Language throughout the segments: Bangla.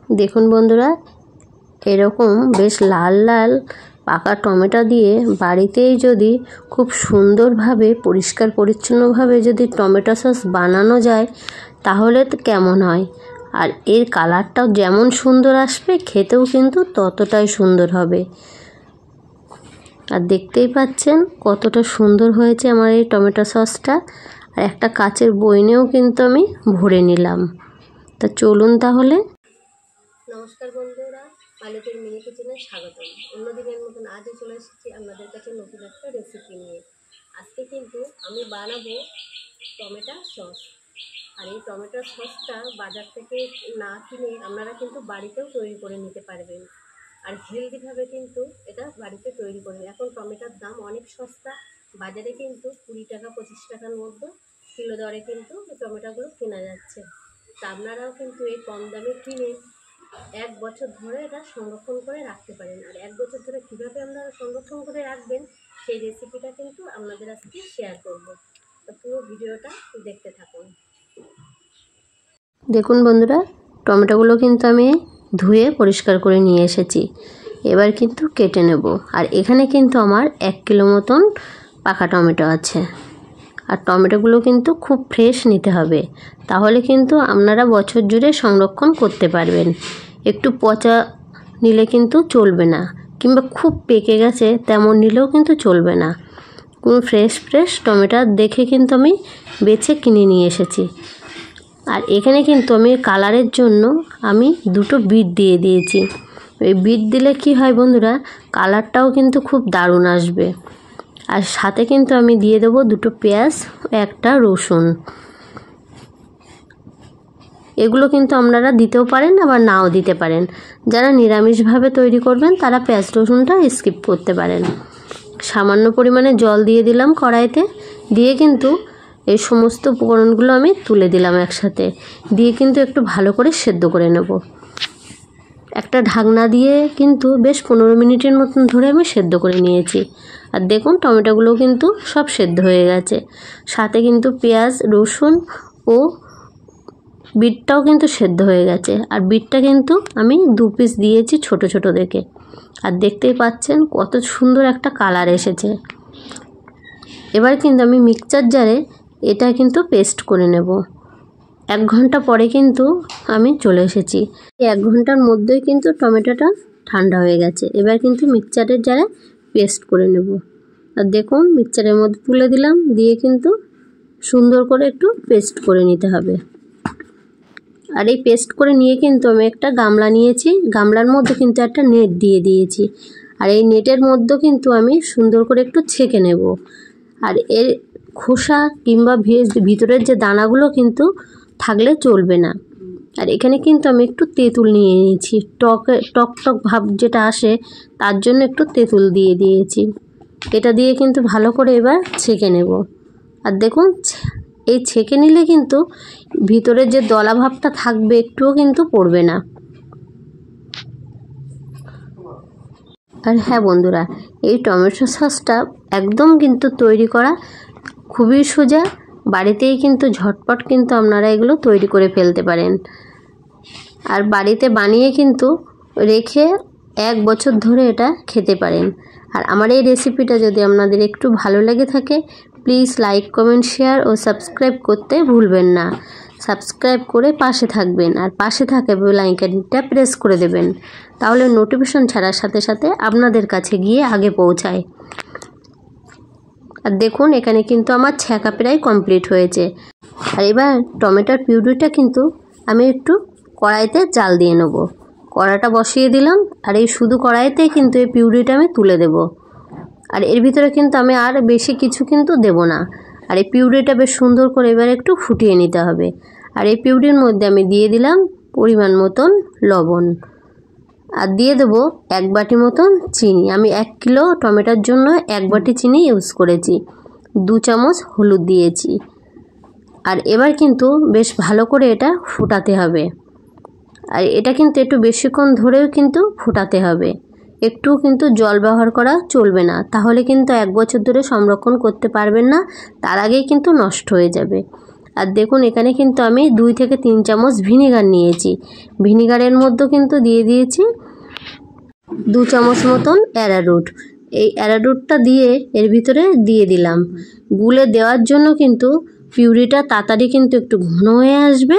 দেখুন বন্ধুরা, এরকম বেশ লাল লাল পাকা টমেটো দিয়ে বাড়িতেই যদি খুব সুন্দরভাবে পরিষ্কার পরিচ্ছন্নভাবে যদি টমেটো সস বানানো যায় তাহলে তো কেমন হয়। আর এর কালারটাও যেমন সুন্দর আসবে, খেতেও কিন্তু ততটাই সুন্দর হবে। আর দেখতেই পাচ্ছেন কতটা সুন্দর হয়েছে আমার এই টমেটো সসটা। আর একটা কাচের বয়মেও কিন্তু আমি ভরে নিলাম। তা চলুন তাহলে। নমস্কার বন্ধুরা, পালেটের মিনি কিচেনে স্বাগতম। অন্যদিনের মতন আজও চলে এসেছি আপনাদের কাছে নতুন একটা রেসিপি নিয়ে। আজকে কিন্তু আমি বানাবো টমেটো সস। আর এই টমেটো সসটা বাজার থেকে না কিনে আপনারা কিন্তু বাড়িতেও তৈরি করে নিতে পারবেন। আর হেলদিভাবে কিন্তু এটা বাড়িতে তৈরি করবেন। এখন টমেটোর দাম অনেক সস্তা, বাজারে কিন্তু 20 টাকা 25 টাকার মধ্যে কিলো দরে কিন্তু টমেটোগুলো কেনা যাচ্ছে। তা আপনারাও কিন্তু এই কম দামে কিনে 1 বছর ধরে এটা সংরক্ষণ করে রাখতে পারেন। আর 1 বছর ধরে কীভাবে আপনারা সংরক্ষণ করে রাখবেন সেই রেসিপিটা কিন্তু আপনাদের আজকে শেয়ার করব। তো পুরো ভিডিওটা দেখতে থাকুন। দেখুন বন্ধুরা, টমেটোগুলো কিন্তু আমি ধুয়ে পরিষ্কার করে নিয়ে এসেছি। এবার কিন্তু কেটে নেব। আর এখানে কিন্তু আমার 1 কিলো মতন পাকা টমেটো আছে। আর টমেটোগুলো কিন্তু খুব ফ্রেশ নিতে হবে, তাহলে কিন্তু আপনারা বছর জুড়ে সংরক্ষণ করতে পারবেন। একটু পচা নিলে কিন্তু চলবে না, কিংবা খুব পেকে গেছে তেমন নিলেও কিন্তু চলবে না। কোনো ফ্রেশ টমেটো দেখে কিন্তু আমি বেছে কিনে নিয়ে এসেছি। আর এখানে কিন্তু আমি কালারের জন্য আমি 2টো বিট দিয়ে দিয়েছি। এই বিট দিলে কি হয় বন্ধুরা, কালারটাও কিন্তু খুব দারুণ আসবে। আর সাথে কিন্তু আমি দিয়ে দেবো 2টো পেঁয়াজ, 1টা রসুন। এগুলো কিন্তু আপনারা দিতেও পারেন, আবার নাও দিতে পারেন। যারা নিরামিষভাবে তৈরি করবেন তারা পেঁয়াজ রসুনটা স্কিপ করতে পারেন। সামান্য পরিমাণে জল দিয়ে দিলাম কড়াইতে, দিয়ে কিন্তু এই সমস্ত উপকরণগুলো আমি তুলে দিলাম একসাথে, দিয়ে কিন্তু একটু ভালো করে সেদ্ধ করে নেব। একটা ঢাকনা দিয়ে কিন্তু বেশ 15 মিনিটের মতন ধরে আমি সেদ্ধ করে নিয়েছি। আর দেখুন টমেটোগুলো কিন্তু সব সেদ্ধ হয়ে গেছে। সাথে কিন্তু পেঁয়াজ রসুন ও বিটটাও কিন্তু সেদ্ধ হয়ে গেছে। আর বিটটা কিন্তু আমি 2 পিস দিয়েছি ছোট ছোট দেখে। আর দেখতেই পাচ্ছেন কত সুন্দর একটা কালার এসেছে। এবার কিন্তু আমি মিক্সচার জারে এটা কিন্তু পেস্ট করে নেব। 1 ঘন্টা পরে কিন্তু আমি চলে এসেছি। 1 ঘন্টার মধ্যেই কিন্তু টমেটোটা ঠান্ডা হয়ে গেছে। এবার কিন্তু মিক্সচারের জারে পেস্ট করে নেব। আর দেখুন মিক্সচারের মধ্যে তুলে দিলাম, দিয়ে কিন্তু সুন্দর করে একটু পেস্ট করে নিতে হবে। আর এই পেস্ট করে নিয়ে কিন্তু আমি একটা গামলা নিয়েছি, গামলার মধ্যে কিন্তু একটা নেট দিয়ে দিয়েছি। আর এই নেটের মধ্যে কিন্তু আমি সুন্দর করে একটু ছেঁকে নেব। আর এর খোসা কিংবা ভিতরের যে দানাগুলো কিন্তু থাকলে চলবে না। আর এখানে কিন্তু আমি একটু তেঁতুল নিয়ে নিয়েছি, টক ভাব যেটা আসে তার জন্য একটু তেঁতুল দিয়ে দিয়েছি। এটা দিয়ে কিন্তু ভালো করে এবার ছেঁকে নেব। আর দেখুন এই ছেঁকে নিলে কিন্তু ভিতরে যে দলা ভাবটা থাকবে একটুও কিন্তু পড়বে না। আর হ্যাঁ বন্ধুরা, এই টমেটো সসটা একদম কিন্তু তৈরি করা খুবই সোজা। বাড়িতেই কিন্তু ঝটপট কিন্তু আপনারা এগুলো তৈরি করে ফেলতে পারেন। আর বাড়িতে বানিয়ে কিন্তু রেখে 1 বছর ধরে এটা খেতে পারেন। আর আমার এই রেসিপিটা যদি আপনাদের একটু ভালো লেগে থাকে, প্লিজ লাইক কমেন্ট শেয়ার ও সাবস্ক্রাইব করতে ভুলবেন না। সাবস্ক্রাইব করে পাশে থাকবেন, আর পাশে থাকা বেল আইকনটা প্রেস করে দেবেন, তাহলে নোটিফিকেশন ছাড়ার সাথে সাথে আপনাদের কাছে গিয়ে আগে পৌঁছায়। আর দেখুন এখানে কিন্তু আমার ছেঁকা প্রায় কমপ্লিট হয়েছে। আর এবার টমেটোর পিউরিটা কিন্তু আমি একটু কড়াইতে জাল দিয়ে নেব। কড়াটা বসিয়ে দিলাম, আর এই শুধু কড়াইতেই কিন্তু এই পিউরিটা আমি তুলে দেব। আর এর ভিতরে কিন্তু আমি আর বেশি কিছু কিন্তু দেব না। আর এই পিউরিটা বেশ সুন্দর করে এবার একটু ফুটিয়ে নিতে হবে। আর এই পিউরির মধ্যে আমি দিয়ে দিলাম পরিমাণ মতন লবণ, আর দিয়ে দেবো 1 বাটি মতন চিনি। আমি 1 কিলো টমেটোর জন্য 1 বাটি চিনি ইউজ করেছি। 2 চামচ হলুদ দিয়েছি। আর এবার কিন্তু বেশ ভালো করে এটা ফোটাতে হবে। আর এটা কিন্তু একটু বেশিক্ষণ ধরেও কিন্তু ফোটাতে হবে, একটু কিন্তু জল ব্যবহার করা চলবে না, তাহলে কিন্তু 1 বছর ধরে সংরক্ষণ করতে পারবেন না, তার আগেই কিন্তু নষ্ট হয়ে যাবে। আর দেখুন এখানে কিন্তু আমি 2 থেকে 3 চামচ ভিনিগার নিয়েছি। ভিনিগারের মধ্যে কিন্তু দিয়ে দিয়েছি 2 চামচ মতন অ্যারারুট। এই অ্যারারুটটা দিয়ে এর ভিতরে দিয়ে দিলাম। গুলে দেওয়ার জন্য কিন্তু পিউরিটা তাড়াতাড়ি কিন্তু একটু ঘন হয়ে আসবে,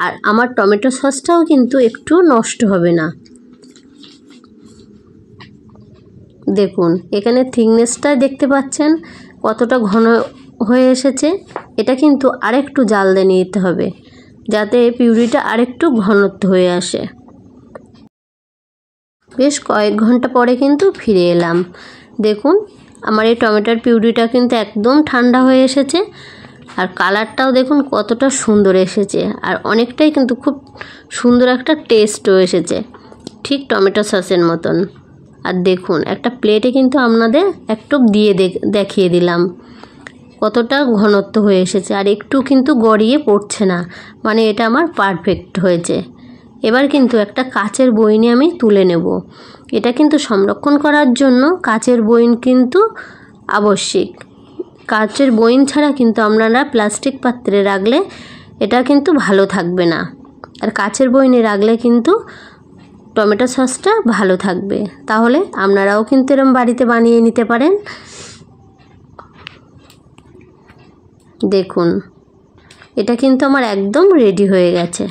আর আমার টমেটো সসটাও কিন্তু একটু নষ্ট হবে না। দেখুন এখানে থিকনেসটা দেখতে পাচ্ছেন কতটা ঘন হয়ে এসেছে। এটা কিন্তু আরেকটু জাল দিয়ে নিতে হবে যাতে পিউরিটা আরেকটু ঘনত্ব হয়ে আসে। বেশ কয়েক ঘন্টা পরে কিন্তু ফিরে এলাম। দেখুন আমার এই টমেটোর পিউরিটা কিন্তু একদম ঠান্ডা হয়ে এসেছে, আর কালারটাও দেখুন কতটা সুন্দর এসেছে, আর অনেকটাই কিন্তু খুব সুন্দর একটা টেস্টও এসেছে, ঠিক টমেটো সসের মতন। আর দেখুন একটা প্লেটে কিন্তু আপনাদের একটু দিয়ে দেখিয়ে দিলাম কতটা ঘনত্ব হয়ে এসেছে, আর একটু কিন্তু গড়িয়ে পড়ছে না, মানে এটা আমার পারফেক্ট হয়েছে। এবার কিন্তু একটা কাচের বয়নে আমি তুলে নেব। এটা কিন্তু সংরক্ষণ করার জন্য কাচের বয়ন কিন্তু আবশ্যিক। কাচের বয়ন ছাড়া কিন্তু আপনারা প্লাস্টিক পাত্রে রাখলে এটা কিন্তু ভালো থাকবে না, আর কাচের বয়নে রাখলে কিন্তু টমেটো সসটা ভালো থাকবে। তাহলে আপনারাও কিন্তু এরকম বাড়িতে বানিয়ে নিতে পারেন। দেখুন এটা কিন্তু আমার একদম রেডি হয়ে গেছে।